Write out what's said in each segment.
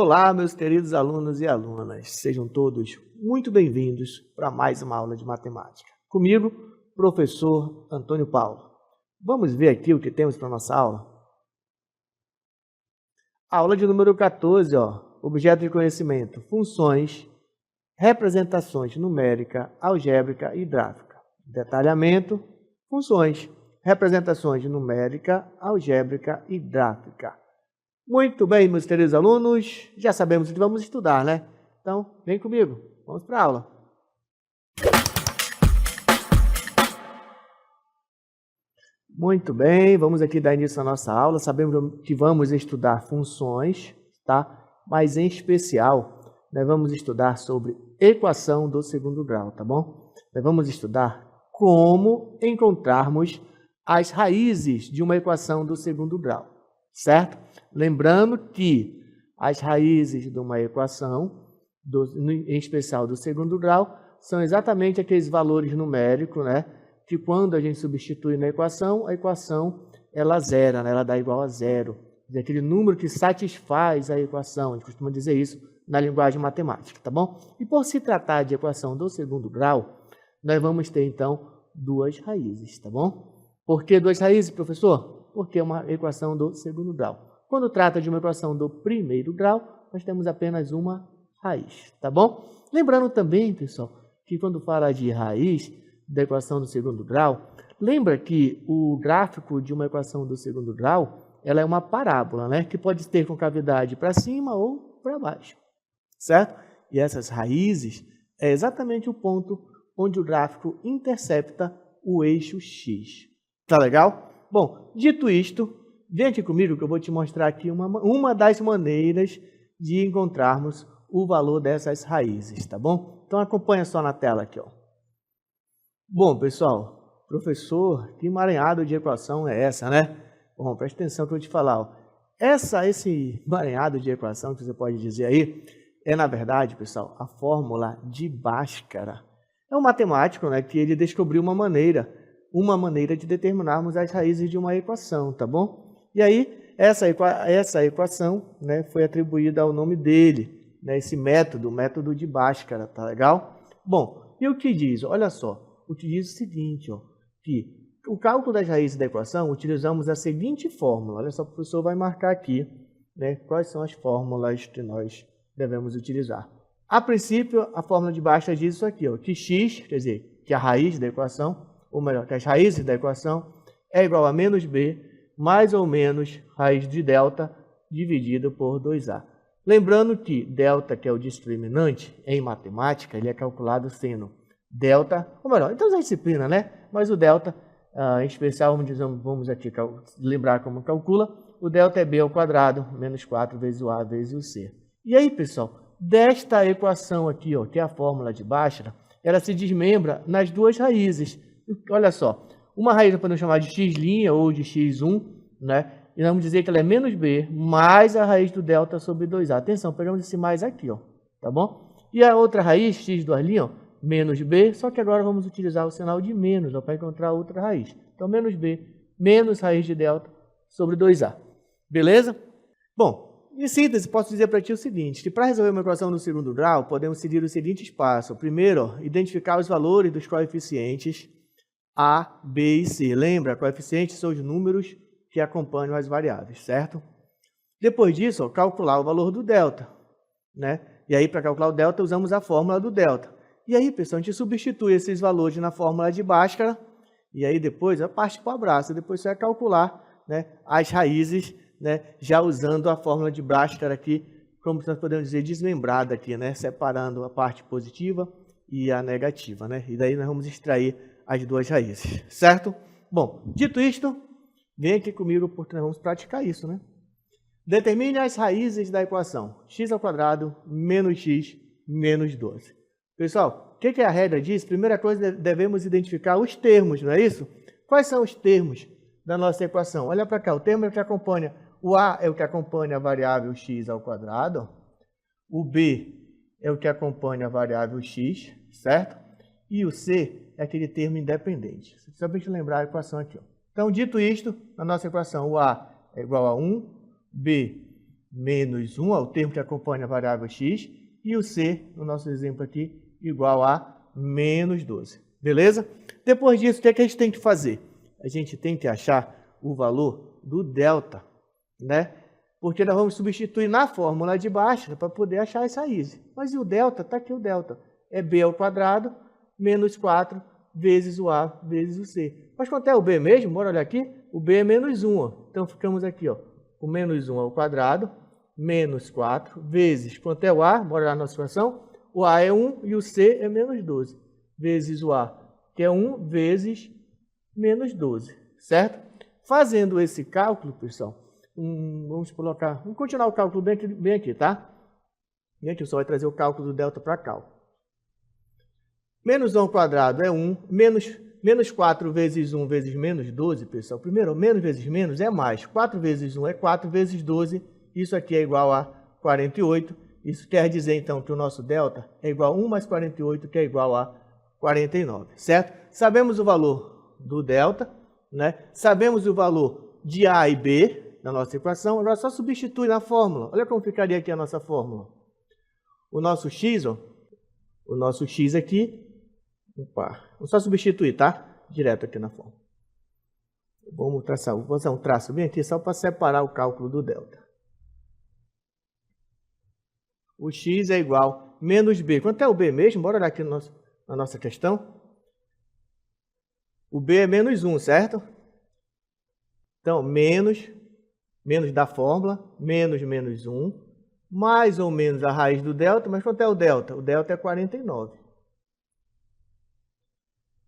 Olá, meus queridos alunos e alunas, sejam todos muito bem-vindos para mais uma aula de matemática. Comigo, professor Antônio Paulo. Vamos ver aqui o que temos para a nossa aula? Aula de número 14, objeto de conhecimento, funções, representações numérica, algébrica e gráfica. Detalhamento, funções, representações numérica, algébrica e gráfica. Muito bem, meus queridos alunos, já sabemos o que vamos estudar, né? Então, vem comigo, vamos para a aula. Muito bem, vamos aqui dar início à nossa aula. Sabemos que vamos estudar funções, tá? Mas em especial, nós vamos estudar sobre equação do segundo grau, tá bom? Nós vamos estudar como encontrarmos as raízes de uma equação do segundo grau, certo? Lembrando que as raízes de uma equação, em especial do segundo grau, são exatamente aqueles valores numéricos, né? Que quando a gente substitui na equação, a equação ela zera, né? Ela dá igual a zero. É aquele número que satisfaz a equação, a gente costuma dizer isso na linguagem matemática, tá bom? E por se tratar de equação do segundo grau, nós vamos ter então duas raízes, tá bom? Por que duas raízes, professor? Porque é uma equação do segundo grau. Quando trata de uma equação do primeiro grau, nós temos apenas uma raiz, tá bom? Lembrando também, pessoal, que quando fala de raiz da equação do segundo grau, lembra que o gráfico de uma equação do segundo grau, ela é uma parábola, né? Que pode ter com cavidade para cima ou para baixo, certo? E essas raízes é exatamente o ponto onde o gráfico intercepta o eixo X. Tá legal? Bom, dito isto, vem aqui comigo que eu vou te mostrar aqui uma das maneiras de encontrarmos o valor dessas raízes, tá bom? Então acompanha só na tela aqui, ó. Bom, pessoal, professor, que emaranhado de equação é essa, né? Bom, preste atenção que eu vou te falar, ó. Esse emaranhado de equação que você pode dizer aí, é na verdade, pessoal, a fórmula de Bhaskara. É um matemático, né, que ele descobriu uma maneira de determinarmos as raízes de uma equação, tá bom? E aí, essa equação, né, foi atribuída ao nome dele, né, esse método, o método de Bhaskara, tá legal? Bom, e o que diz? Olha só, o que diz o seguinte, ó, que o cálculo das raízes da equação, utilizamos a seguinte fórmula. Olha só, o professor vai marcar aqui, né, quais são as fórmulas que nós devemos utilizar. A princípio, a fórmula de Bhaskara diz isso aqui, ó, que x, quer dizer, que a raiz da equação, ou melhor, que as raízes da equação é igual a menos b mais ou menos raiz de delta dividido por 2a. Lembrando que delta, que é o discriminante, em matemática, ele é calculado sendo delta, ou melhor, em todas as disciplinas, né? Mas o delta, em especial, vamos aqui lembrar como calcula, o delta é b ao quadrado menos 4 vezes o a vezes o c. E aí, pessoal, desta equação aqui, ó, que é a fórmula de Bhaskara, ela se desmembra nas duas raízes. Olha só, uma raiz podemos chamar de x' ou de x1, né? E vamos dizer que ela é menos b mais a raiz do delta sobre 2a. Atenção, pegamos esse mais aqui, ó, tá bom? E a outra raiz, x2', ó, menos b, só que agora vamos utilizar o sinal de menos para encontrar outra raiz. Então, menos b menos raiz de delta sobre 2a. Beleza? Bom, em síntese, posso dizer para ti o seguinte, que para resolver uma equação no segundo grau, podemos seguir o seguinte passo. Primeiro, identificar os valores dos coeficientes a, b e c. Lembra, coeficientes são os números que acompanham as variáveis, certo? Depois disso, ó, calcular o valor do delta, né? E aí, para calcular o delta, usamos a fórmula do delta. E aí, pessoal, a gente substitui esses valores na fórmula de Bhaskara, e aí depois parte para o abraço, depois você vai calcular, né, as raízes, né, já usando a fórmula de Bhaskara aqui, como nós podemos dizer, desmembrada aqui, né, separando a parte positiva e a negativa, né? E daí nós vamos extrair as duas raízes, certo? Bom, dito isto, vem aqui comigo porque nós vamos praticar isso, né? Determine as raízes da equação x² menos x menos 12. Pessoal, o que a regra diz? Primeira coisa, devemos identificar os termos, não é isso? Quais são os termos da nossa equação? Olha para cá, o termo é o que acompanha, o a é o que acompanha a variável x², o b é o que acompanha a variável x, certo? E o c é aquele termo independente. Só para a gente lembrar a equação aqui, ó. Então, dito isto, na nossa equação, o a é igual a 1, b menos 1, o termo que acompanha a variável x, e o c, no nosso exemplo aqui, igual a menos 12. Beleza? Depois disso, o que é que a gente tem que fazer? A gente tem que achar o valor do delta, né? Porque nós vamos substituir na fórmula de baixo para poder achar as raízes. Mas e o delta? Está aqui o delta. É b ao quadrado menos 4 vezes o a vezes o c. Mas quanto é o b mesmo? Bora olhar aqui. O b é menos 1. Ó. Então ficamos aqui, ó, com menos 1 ao quadrado menos 4 vezes. Quanto é o a? Bora olhar a nossa equação. O a é 1 e o c é menos 12. Vezes o a, que é 1 vezes menos 12. Certo? Fazendo esse cálculo, pessoal, vamos continuar o cálculo bem aqui, tá? E aqui só vai trazer o cálculo do delta para cá. Menos 1 ao quadrado é 1, menos 4 vezes 1 vezes menos 12, pessoal. Primeiro, menos vezes menos é mais. 4 vezes 1 é 4 vezes 12, isso aqui é igual a 48. Isso quer dizer, então, que o nosso delta é igual a 1 mais 48, que é igual a 49, certo? Sabemos o valor do delta, né? Sabemos o valor de a e b na nossa equação, agora só substitui na fórmula. Olha como ficaria aqui a nossa fórmula. O nosso x, ó, o nosso x aqui, vamos só substituir, tá? Direto aqui na fórmula. Vou traçar um traço bem aqui só para separar o cálculo do delta. O x é igual a menos b. Quanto é o b mesmo? Bora olhar aqui na nossa questão. O b é menos 1, certo? Então, menos da fórmula, menos 1, mais ou menos a raiz do delta, mas quanto é o delta? O delta é 49.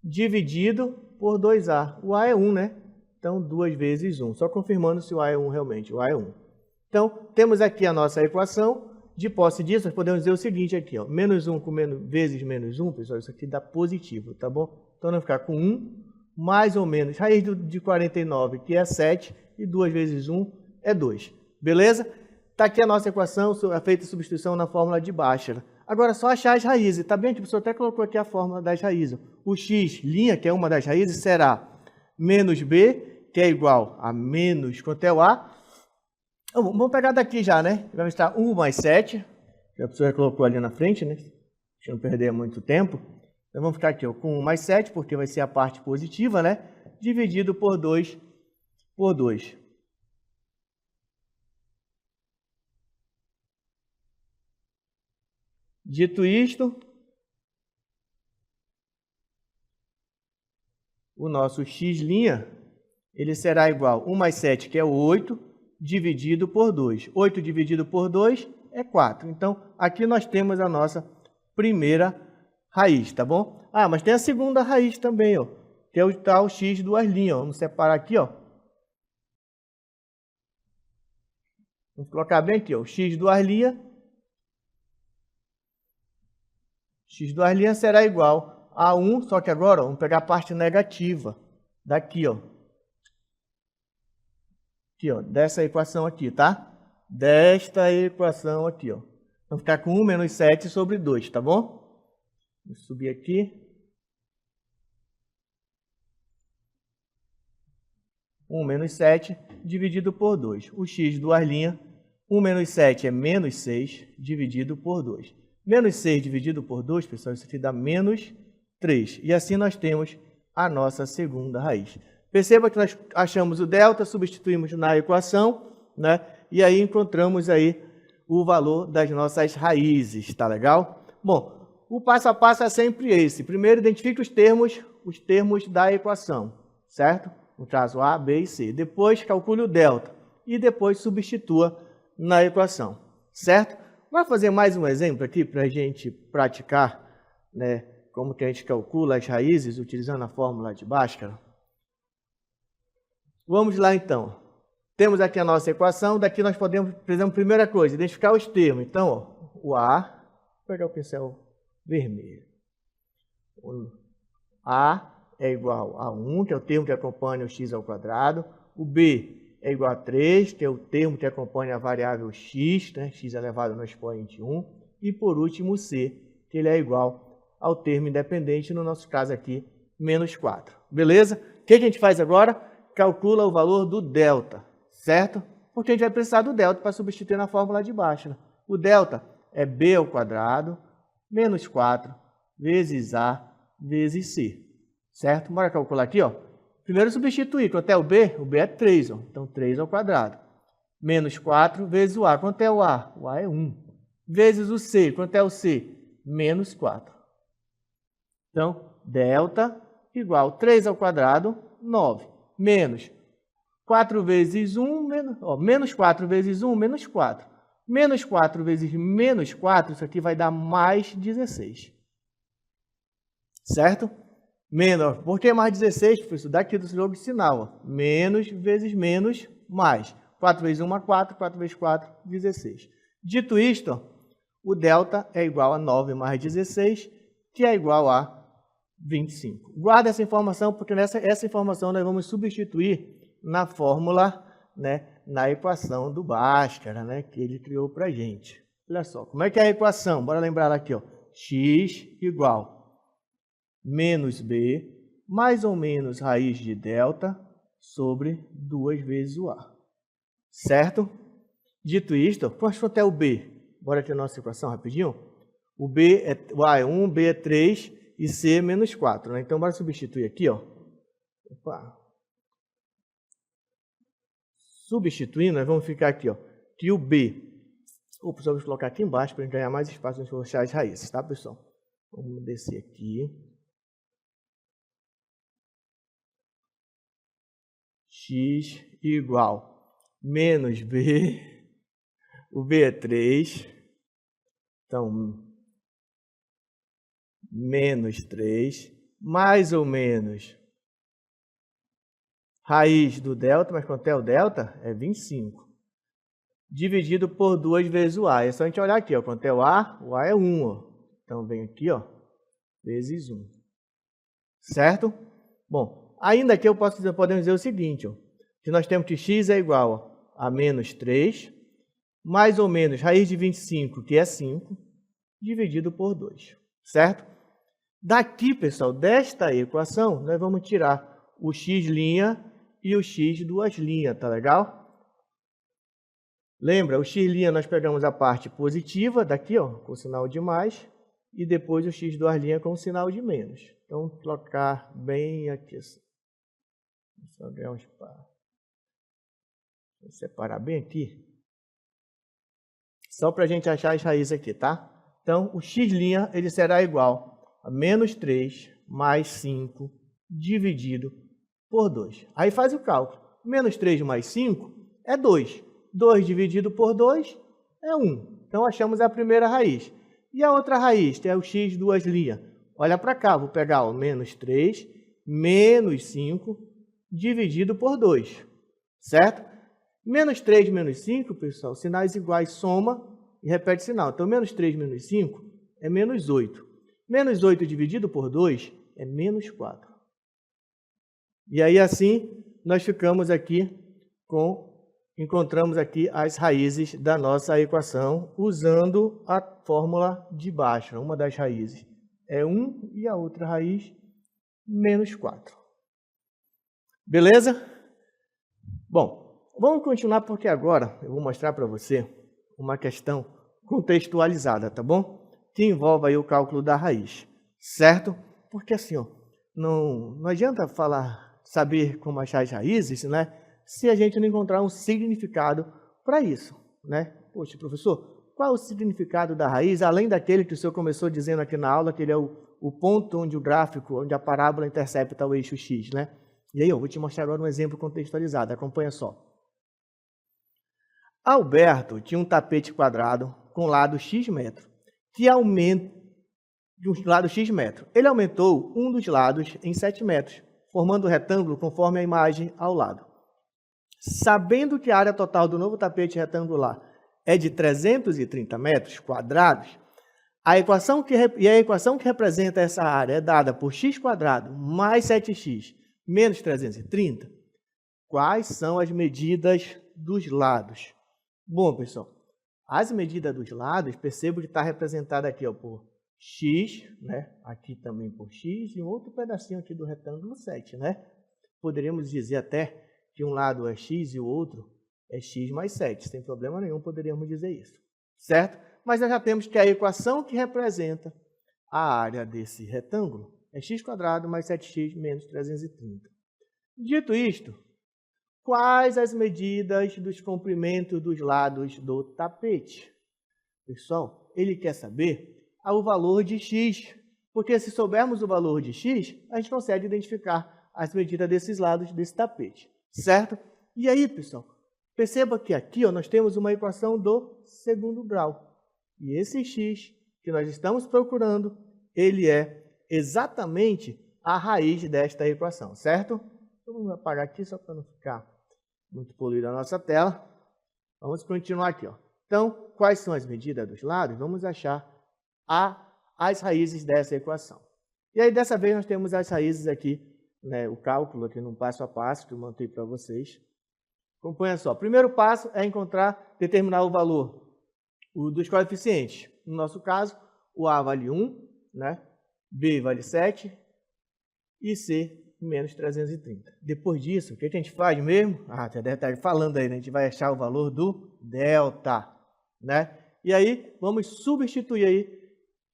Dividido por 2a. O a é 1, né? Então, 2 vezes 1. Só confirmando se o a é 1 realmente. O a é 1. Então, temos aqui a nossa equação. De posse disso, nós podemos dizer o seguinte aqui, ó. Menos 1 vezes menos 1, pessoal, isso aqui dá positivo, tá bom? Então, nós vamos ficar com 1, mais ou menos, raiz de 49, que é 7, e 2 vezes 1 é 2. Beleza? Está aqui a nossa equação, feita substituição na fórmula de Bhaskara. Agora, só achar as raízes. Tá bem? O professor até colocou aqui a fórmula das raízes. O x', que é uma das raízes, será menos b, que é igual a menos, quanto é o a? Vamos pegar daqui já, né? Vai estar 1 mais 7, que a professora colocou ali na frente, né? Para não perder muito tempo. Então, vamos ficar aqui ó, com 1 mais 7, porque vai ser a parte positiva, né? Dividido por 2 por 2. Dito isto, o nosso x', ele será igual a 1 mais 7, que é 8, dividido por 2. 8 dividido por 2 é 4. Então, aqui nós temos a nossa primeira raiz, tá bom? Ah, mas tem a segunda raiz também, ó, que é o tal x duas linhas. Ó. Vamos separar aqui, ó. Vamos colocar bem aqui, ó, o x duas linhas. X duas linhas será igual a 1, só que agora ó, vamos pegar a parte negativa daqui, ó. Aqui, ó, dessa equação aqui, tá? Desta equação aqui, ó. Vamos ficar com 1 menos 7 sobre 2, tá bom? Vou subir aqui. 1 menos 7 dividido por 2. O x duas linhas, 1 menos 7 é menos 6 dividido por 2. Menos 6 dividido por 2, pessoal, isso aqui dá menos 3. E assim nós temos a nossa segunda raiz. Perceba que nós achamos o delta, substituímos na equação, né? E aí encontramos aí o valor das nossas raízes, tá legal? Bom, o passo a passo é sempre esse. Primeiro, identifique os termos da equação, certo? No caso A, B e C. Depois, calcule o delta e depois substitua na equação, certo? Vamos fazer mais um exemplo aqui para a gente praticar, né, como que a gente calcula as raízes utilizando a fórmula de Bhaskara. Vamos lá então. Temos aqui a nossa equação, daqui nós podemos, por exemplo, primeira coisa, identificar os termos. Então, ó, o A, vou pegar o pincel vermelho. O A é igual a 1, que é o termo que acompanha o x ao quadrado. O B é igual a 3, que é o termo que acompanha a variável x, né? X elevado no expoente 1. E por último o C, que ele é igual ao termo independente, no nosso caso aqui, menos 4. Beleza? O que a gente faz agora? Calcula o valor do delta, certo? Porque a gente vai precisar do delta para substituir na fórmula de baixo. Né? O delta é b ao quadrado menos 4 vezes a vezes c. Certo? Bora calcular aqui, ó. Primeiro substituir. Quanto é o b? O b é 3, ó. Então 3 ao quadrado. Menos 4 vezes o a. Quanto é o a? O a é 1. Vezes o c. Quanto é o c? Menos 4. Então, delta igual 3 ao quadrado, 9. Menos 4 vezes 1, menos 4 vezes 1, menos 4. Menos 4 vezes menos 4, isso aqui vai dar mais 16. Certo? Menos, por que mais 16, professor? Daqui do jogo de sinal. Ó. Menos vezes menos, mais. 4 vezes 1 é 4, 4 vezes 4, 16. Dito isto, ó, o delta é igual a 9 mais 16, que é igual a 25. Guarda essa informação, porque essa informação nós vamos substituir na fórmula, né, na equação do Bhaskara, né, que ele criou para a gente. Olha só, como é que é a equação? Bora lembrar ela aqui, ó. X igual menos b mais ou menos raiz de delta sobre 2 vezes o a. Certo? Dito isto, quanto é o b? Bora ter a nossa equação rapidinho. O a é 1, b é 3 e c é menos 4. Né? Então, bora substituir aqui, ó. Opa. Substituindo, nós vamos ficar aqui, ó, que o b... Opa, vamos colocar aqui embaixo para ganhar mais espaço para achar as raízes, tá, pessoal? Vamos descer aqui. X igual menos b, o b é 3, então, menos 3, mais ou menos raiz do delta, mas quanto é o delta? É 25. Dividido por 2 vezes o a. É só a gente olhar aqui, ó, quanto é o a é 1. Ó. Então, vem aqui, ó, vezes 1. Certo? Bom, ainda aqui podemos dizer o seguinte, ó, que nós temos que x é igual a menos 3, mais ou menos raiz de 25, que é 5, dividido por 2. Certo? Daqui, pessoal, desta equação, nós vamos tirar o x' e o x duas linhas, tá legal? Lembra, o x' nós pegamos a parte positiva daqui, ó, com o sinal de mais, e depois o x duas linhas com o sinal de menos. Então, colocar bem aqui assim. Só ganhar um espaço. Vou separar bem aqui. Só para a gente achar as raízes aqui, tá? Então, o x' ele será igual a menos 3 mais 5 dividido por 2. Aí faz o cálculo. Menos 3 mais 5 é 2. 2 dividido por 2 é 1. Então, achamos a primeira raiz. E a outra raiz, que é o x duas linhas. Olha para cá, vou pegar o menos 3 menos 5 dividido por 2. Certo? Menos 3 menos 5, pessoal, sinais iguais soma e repete sinal. Então, menos 3 menos 5 é menos 8. Menos 8 dividido por 2 é menos 4. E aí, assim, nós ficamos aqui encontramos aqui as raízes da nossa equação usando a fórmula de baixo. Uma das raízes é 1 e a outra raiz, menos 4. Beleza? Bom, vamos continuar porque agora eu vou mostrar para você uma questão contextualizada, tá bom? Que envolve aí o cálculo da raiz, certo? Porque assim, ó, não adianta saber como achar as raízes, né? Se a gente não encontrar um significado para isso, né? Poxa, professor, qual é o significado da raiz, além daquele que o senhor começou dizendo aqui na aula, que ele é o ponto onde o gráfico, onde a parábola intercepta o eixo x, né? E aí eu vou te mostrar agora um exemplo contextualizado, acompanha só. Alberto tinha um tapete quadrado com lado x metro, que aumenta de um lado x metro. Ele aumentou um dos lados em 7 metros, formando o retângulo conforme a imagem ao lado. Sabendo que a área total do novo tapete retangular é de 330 metros quadrados, a equação que representa essa área é dada por x quadrado mais 7x menos 330. Quais são as medidas dos lados? Bom, pessoal, as medidas dos lados, percebo que está representada aqui, ó, por x, né? Aqui também por x, e um outro pedacinho aqui do retângulo 7, né? Poderíamos dizer até que um lado é x e o outro é x mais 7. Sem problema nenhum poderíamos dizer isso. Certo? Mas nós já temos que a equação que representa a área desse retângulo é x² mais 7x menos 330. Dito isto, quais as medidas dos comprimentos dos lados do tapete? Pessoal, ele quer saber o valor de x, porque se soubermos o valor de x, a gente consegue identificar as medidas desses lados desse tapete, certo? E aí, pessoal, perceba que aqui nós temos uma equação do segundo grau. E esse x que nós estamos procurando, ele é exatamente a raiz desta equação, certo? Vamos apagar aqui só para não ficar muito poluída a nossa tela. Vamos continuar aqui. Então, quais são as medidas dos lados? Vamos achar as raízes dessa equação. E aí, dessa vez, nós temos as raízes aqui, né, o cálculo aqui no passo a passo que eu montei para vocês. Acompanha só. O primeiro passo é determinar o valor dos coeficientes. No nosso caso, o A vale 1, né? B vale 7 e C menos 330. Depois disso, o que a gente faz mesmo? Já deve estar falando aí, né? A gente vai achar o valor do delta, né? E aí, vamos substituir aí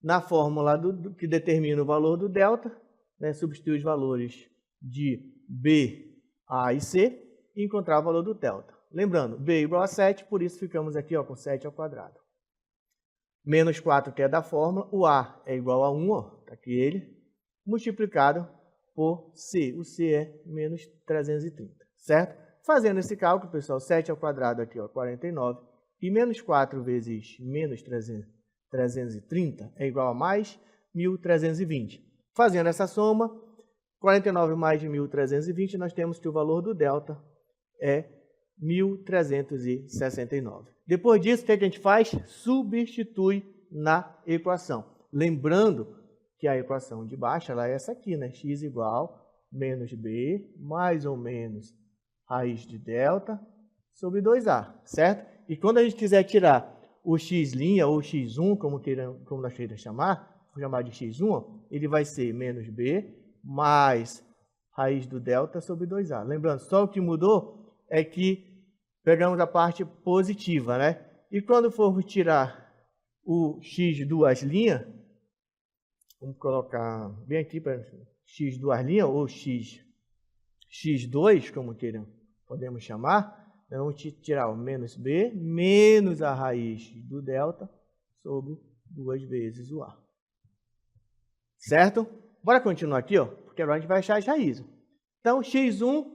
na fórmula que determina o valor do delta, né? Substituir os valores de B, A e C e encontrar o valor do delta. Lembrando, B é igual a 7, por isso ficamos aqui com 7 ao quadrado. Menos 4, que é da fórmula, o A é igual a 1, está aqui ele, multiplicado por C. O C é menos 330, certo? Fazendo esse cálculo, pessoal, 7 ao quadrado aqui, 49, e menos 4 vezes menos 330 é igual a mais 1.320. Fazendo essa soma, 49 mais de 1.320, nós temos que o valor do delta é 1.369. Depois disso, o que a gente faz? Substitui na equação. Lembrando que a equação de baixo ela é essa aqui, né? X igual menos B mais ou menos raiz de delta sobre 2A, certo? E quando a gente quiser tirar o x' ou x1, como nós queiramos chamar, vou chamar de x1, ele vai ser menos B mais raiz do delta sobre 2A. Lembrando, só o que mudou é que pegamos a parte positiva, né? E quando formos tirar o x duas linhas, vamos colocar bem aqui para x duas linhas, ou x2, como podemos chamar, vamos tirar o menos b, menos a raiz do delta, sobre 2 vezes o a. Certo? Bora continuar aqui, porque agora a gente vai achar as raízes. Então, x1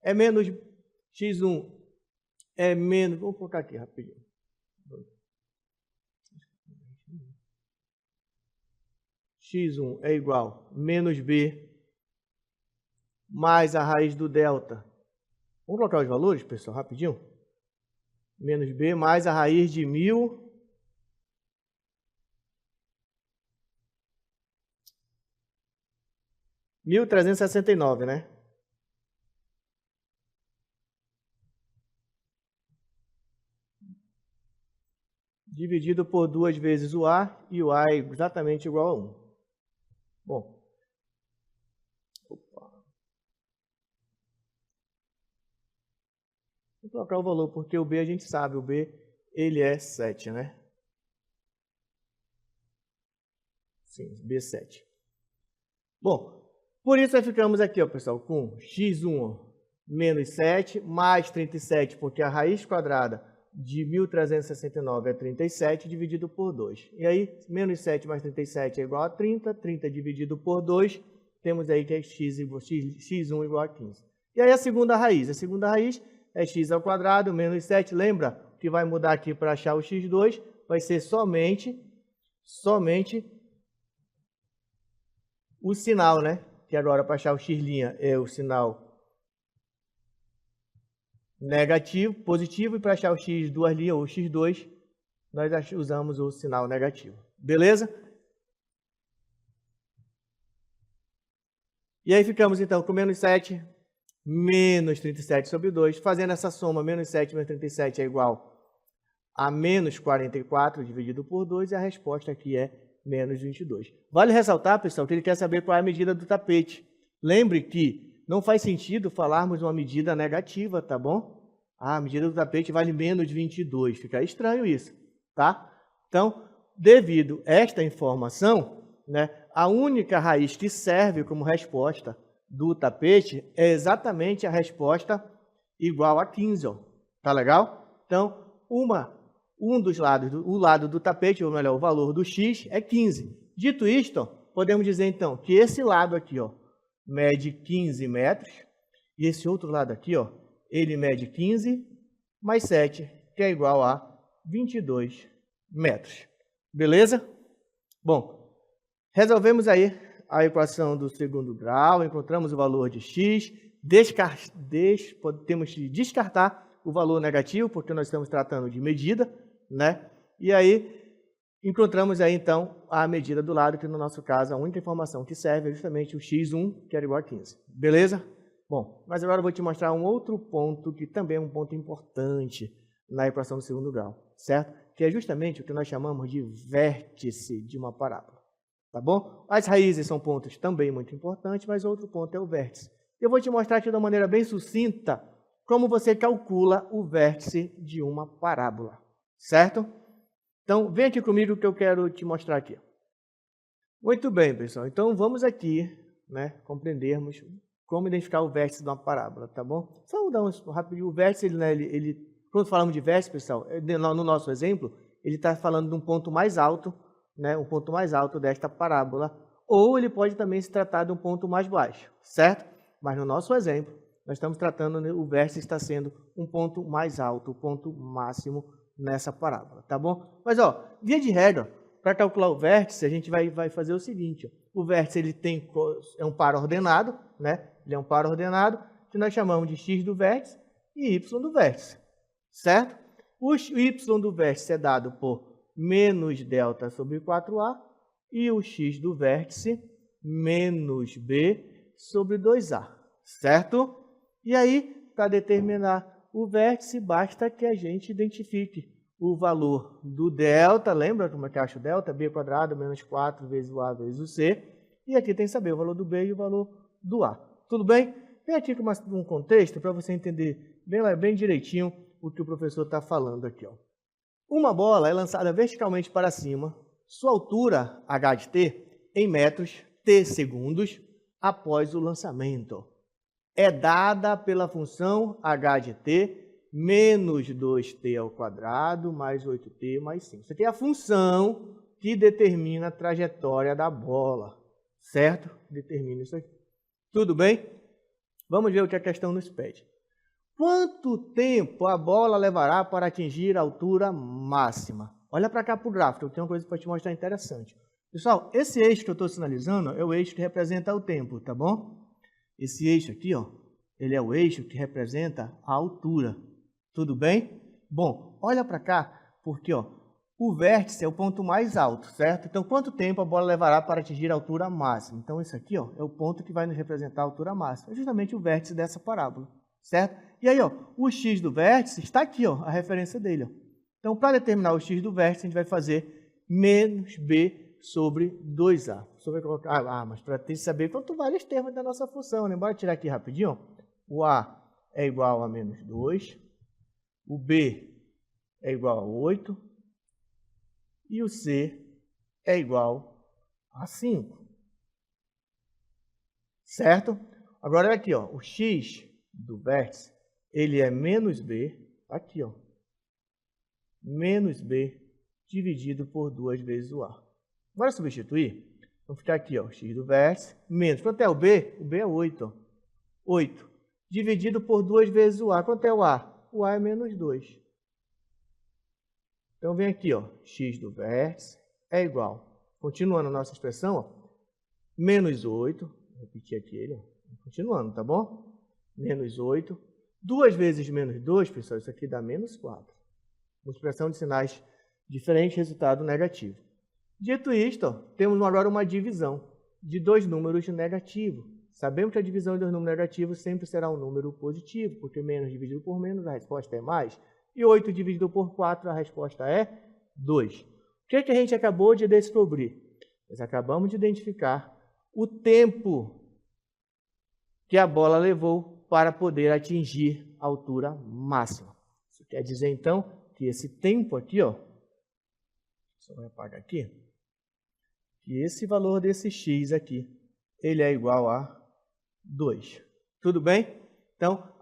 é menos... Vou colocar aqui rapidinho. x1 é igual a menos b mais a raiz do delta. Vamos colocar os valores, pessoal, rapidinho. Menos b mais a raiz de 1.369, né? Dividido por 2 vezes o a, e o a é exatamente igual a 1. Bom. Vou colocar o valor, porque o b a gente sabe, o b ele é 7, né? Sim, B7. Bom, por isso nós ficamos aqui, pessoal, com x1 menos 7 mais 37, porque a raiz quadrada de 1.369 é 37 dividido por 2. E aí, menos 7 mais 37 é igual a 30. 30 dividido por 2, temos aí que é x1 igual a 15. E aí a segunda raiz. A segunda raiz é x ao quadrado menos 7. Lembra que vai mudar aqui para achar o x2? Vai ser somente o sinal, né? Que agora para achar o x' é o sinal negativo, positivo, e para achar o x duas linhas, ou x2, nós usamos o sinal negativo. Beleza? E aí ficamos, então, com menos 7, menos 37 sobre 2. Fazendo essa soma, menos 7 menos 37 é igual a menos 44 dividido por 2, e a resposta aqui é menos 22. Vale ressaltar, pessoal, que ele quer saber qual é a medida do tapete. Lembre que não faz sentido falarmos uma medida negativa, tá bom? a medida do tapete vale menos 22. Fica estranho isso, tá? Então, devido a esta informação, né, a única raiz que serve como resposta do tapete é exatamente a resposta igual a 15. Ó. Tá legal? Então, um dos lados, o lado do tapete, ou melhor, o valor do x é 15. Dito isto, ó, podemos dizer então que esse lado aqui, ó, mede 15 metros, e esse outro lado aqui, ó, ele mede 15 mais 7, que é igual a 22 metros. Beleza? Bom, resolvemos aí a equação do segundo grau, encontramos o valor de x, temos que descartar o valor negativo, porque nós estamos tratando de medida, né? E aí, encontramos aí, então, a medida do lado, que no nosso caso, a única informação que serve é justamente o x1, que era igual a 15. Beleza? Bom, mas agora eu vou te mostrar um outro ponto, que também é um ponto importante na equação do segundo grau, certo? Que é justamente o que nós chamamos de vértice de uma parábola. Tá bom? As raízes são pontos também muito importantes, mas outro ponto é o vértice. Eu vou te mostrar aqui de uma maneira bem sucinta como você calcula o vértice de uma parábola, certo? Então, vem aqui comigo que eu quero te mostrar aqui. Muito bem, pessoal. Então, vamos aqui, né, compreendermos como identificar o vértice de uma parábola, tá bom? Só vou dar um rapidinho. O vértice, quando falamos de vértice, pessoal, no nosso exemplo, ele está falando de um ponto mais alto, né, um ponto mais alto desta parábola, ou ele pode também se tratar de um ponto mais baixo, certo? Mas no nosso exemplo, nós estamos tratando, o vértice está sendo um ponto mais alto, o ponto máximo nessa parábola, tá bom? Mas, ó, via de regra, para calcular o vértice, a gente vai fazer o seguinte, ó, o vértice ele é um par ordenado, né? Ele é um par ordenado, que nós chamamos de x do vértice e y do vértice, certo? O y do vértice é dado por menos delta sobre 4a e o x do vértice menos b sobre 2a, certo? E aí, para determinar o vértice, basta que a gente identifique o valor do delta, lembra como é que acha o delta? B quadrado menos 4 vezes o a vezes o c, e aqui tem que saber o valor do b e o valor do a. Tudo bem? Vem aqui com um contexto para você entender bem direitinho o que o professor está falando aqui, ó. Uma bola é lançada verticalmente para cima, sua altura, h de t, em metros, t segundos, após o lançamento. É dada pela função h de t menos 2t ao quadrado mais 8t mais 5. Isso aqui é a função que determina a trajetória da bola, certo? Determina isso aqui. Tudo bem? Vamos ver o que a questão nos pede. Quanto tempo a bola levará para atingir a altura máxima? Olha para cá para o gráfico, eu tenho uma coisa para te mostrar interessante. Pessoal, esse eixo que eu estou sinalizando é o eixo que representa o tempo, tá bom? Esse eixo aqui, ó, ele é o eixo que representa a altura. Tudo bem? Bom, olha para cá, porque ó, o vértice é o ponto mais alto, certo? Então, quanto tempo a bola levará para atingir a altura máxima? Então, esse aqui ó, é o ponto que vai nos representar a altura máxima. É justamente o vértice dessa parábola, certo? E aí, ó, o x do vértice está aqui, ó, a referência dele. Ó. Então, para determinar o x do vértice, a gente vai fazer menos b sobre 2a. Mas para ter que saber quanto vale os termos da nossa função, né? Bora tirar aqui rapidinho. Ó. O a é igual a menos 2, o b é igual a 8 e o c é igual a 5. Certo? Agora, olha aqui, ó, o x do vértice, ele é menos b, aqui, ó, menos b dividido por 2 vezes o a. Bora substituir? Vamos ficar aqui, ó, x do vértice, menos. Quanto é o b? O b é 8, ó. 8 dividido por 2 vezes o a. Quanto é o a? O a é menos 2. Então, vem aqui, ó, x do vértice é igual, continuando a nossa expressão, ó, menos 8, vou repetir aqui ele, ó, continuando, tá bom? Menos 8. 2 vezes menos 2, pessoal, isso aqui dá menos 4. Uma expressão de sinais diferentes, resultado negativo. Dito isto, ó, temos agora uma divisão de dois números negativos. Sabemos que a divisão de dois números negativos sempre será um número positivo, porque menos dividido por menos, a resposta é mais. E 8 dividido por 4, a resposta é 2. O que a gente acabou de descobrir? Nós acabamos de identificar o tempo que a bola levou para poder atingir altura máxima. Isso quer dizer, então, que esse tempo aqui, ó, só vou apagar aqui, que esse valor desse x aqui, ele é igual a 2. Tudo bem? Então,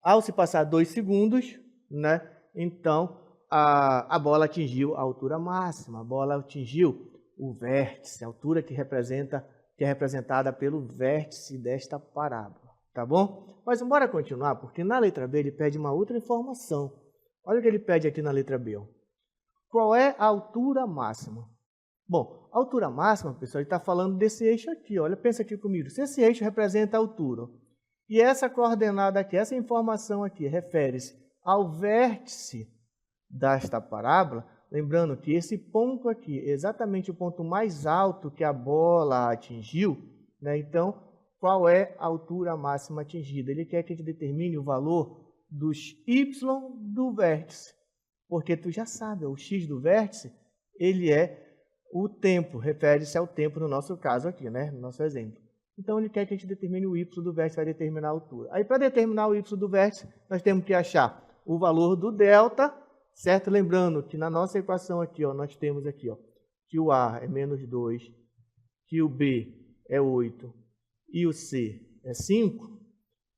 ao se passar 2 segundos, né, então a bola atingiu a altura máxima, a bola atingiu o vértice, a altura que é representada pelo vértice desta parábola, tá bom? Mas bora continuar, porque na letra B ele pede uma outra informação. Olha o que ele pede aqui na letra B. Ó. Qual é a altura máxima? Bom, a altura máxima, pessoal, ele está falando desse eixo aqui. Olha, pensa aqui comigo. Se esse eixo representa a altura, e essa coordenada aqui, essa informação aqui, refere-se ao vértice desta parábola, lembrando que esse ponto aqui é exatamente o ponto mais alto que a bola atingiu, né? Então, qual é a altura máxima atingida? Ele quer que a gente determine o valor dos y do vértice, porque tu já sabe, o x do vértice, ele é o tempo, refere-se ao tempo no nosso caso aqui, né? No nosso exemplo. Então, ele quer que a gente determine o y do vértice, vai determinar a altura. Aí, para determinar o y do vértice, nós temos que achar o valor do delta, certo? Lembrando que na nossa equação aqui, ó, nós temos aqui, ó, que o A é menos 2, que o B é 8 e o C é 5.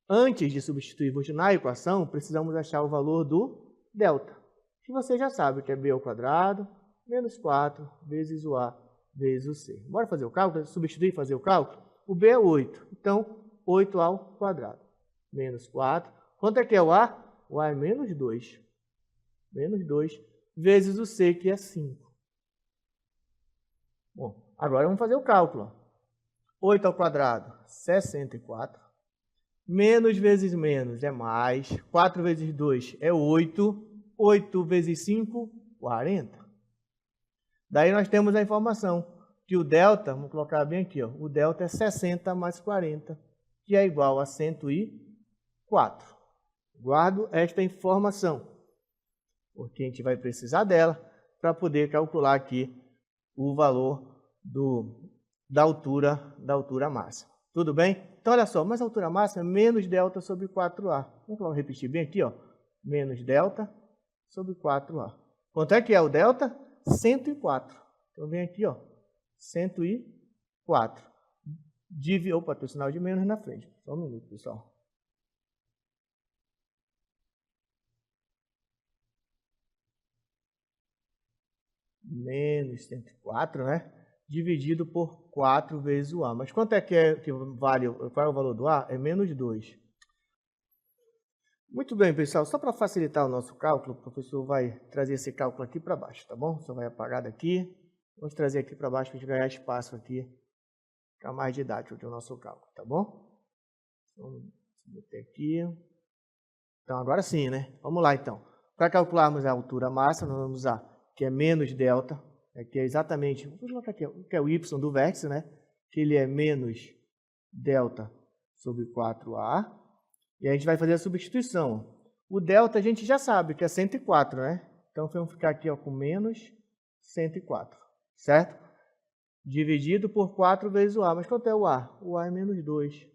Antes de substituirmos na equação, precisamos achar o valor do delta, que você já sabe que é B ao quadrado menos 4 vezes o A vezes o C. Bora fazer o cálculo? Substituir e fazer o cálculo? O B é 8, então 8 ao quadrado menos 4. Quanto é que é o A? O A é menos 2. Menos 2 vezes o C, que é 5. Bom, agora vamos fazer o cálculo. 8 ao quadrado, 64. Menos vezes menos é mais. 4 vezes 2 é 8. 8 vezes 5, 40. Daí nós temos a informação que o delta, vamos colocar bem aqui, ó, o delta é 60 mais 40, que é igual a 104. Guardo esta informação, porque a gente vai precisar dela para poder calcular aqui o valor da altura máxima. Tudo bem? Então, olha só, mas a altura máxima é menos delta sobre 4A. Vamos repetir bem aqui, ó. Menos delta sobre 4A. Quanto é que é o delta? 104. Então, vem aqui, ó. 104. Opa, tem o sinal de menos na frente. Só um minuto, pessoal. Menos 104, né? Dividido por 4 vezes o A. Mas quanto é que vale? Qual é o valor do A? É menos 2. Muito bem, pessoal. Só para facilitar o nosso cálculo, o professor vai trazer esse cálculo aqui para baixo, tá bom? Só vai apagar daqui. Vamos trazer aqui para baixo para a gente ganhar espaço aqui. Ficar mais didático aqui o nosso cálculo, tá bom? Vamos meter aqui. Então, agora sim, né? Vamos lá, então. Para calcularmos a altura máxima, nós vamos usar que é menos delta, que é exatamente, vou colocar aqui, que é o y do vértice, né? Que ele é menos delta sobre 4A. E a gente vai fazer a substituição. O delta a gente já sabe que é 104, né? Então, vamos ficar aqui ó, com menos 104, certo? Dividido por 4 vezes o A. Mas quanto é o A? O A é menos 2,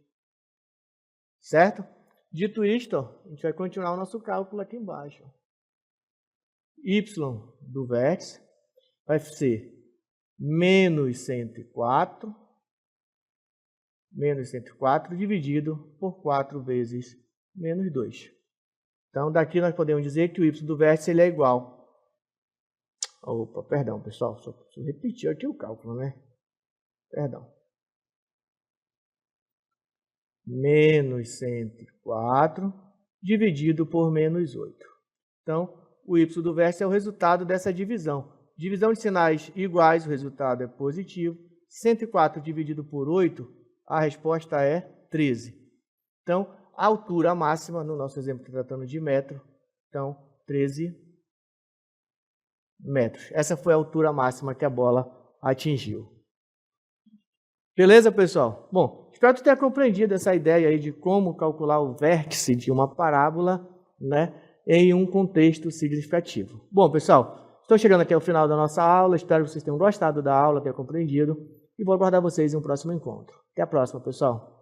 certo? Dito isto, ó, a gente vai continuar o nosso cálculo aqui embaixo. Y do vértice vai ser menos 104 dividido por 4 vezes menos 2. Então, daqui nós podemos dizer que o y do vértice ele é igual. Opa, perdão, pessoal, só preciso repetir aqui o cálculo, né? Perdão. Menos 104 dividido por menos 8. Então, o y do vértice é o resultado dessa divisão. Divisão de sinais iguais, o resultado é positivo. 104 dividido por 8, a resposta é 13. Então, a altura máxima, no nosso exemplo tratando de metro, então, 13 metros. Essa foi a altura máxima que a bola atingiu. Beleza, pessoal? Bom, espero que tenha compreendido essa ideia aí de como calcular o vértice de uma parábola, né, em um contexto significativo. Bom, pessoal, estou chegando aqui ao final da nossa aula, espero que vocês tenham gostado da aula, tenham compreendido, e vou aguardar vocês em um próximo encontro. Até a próxima, pessoal!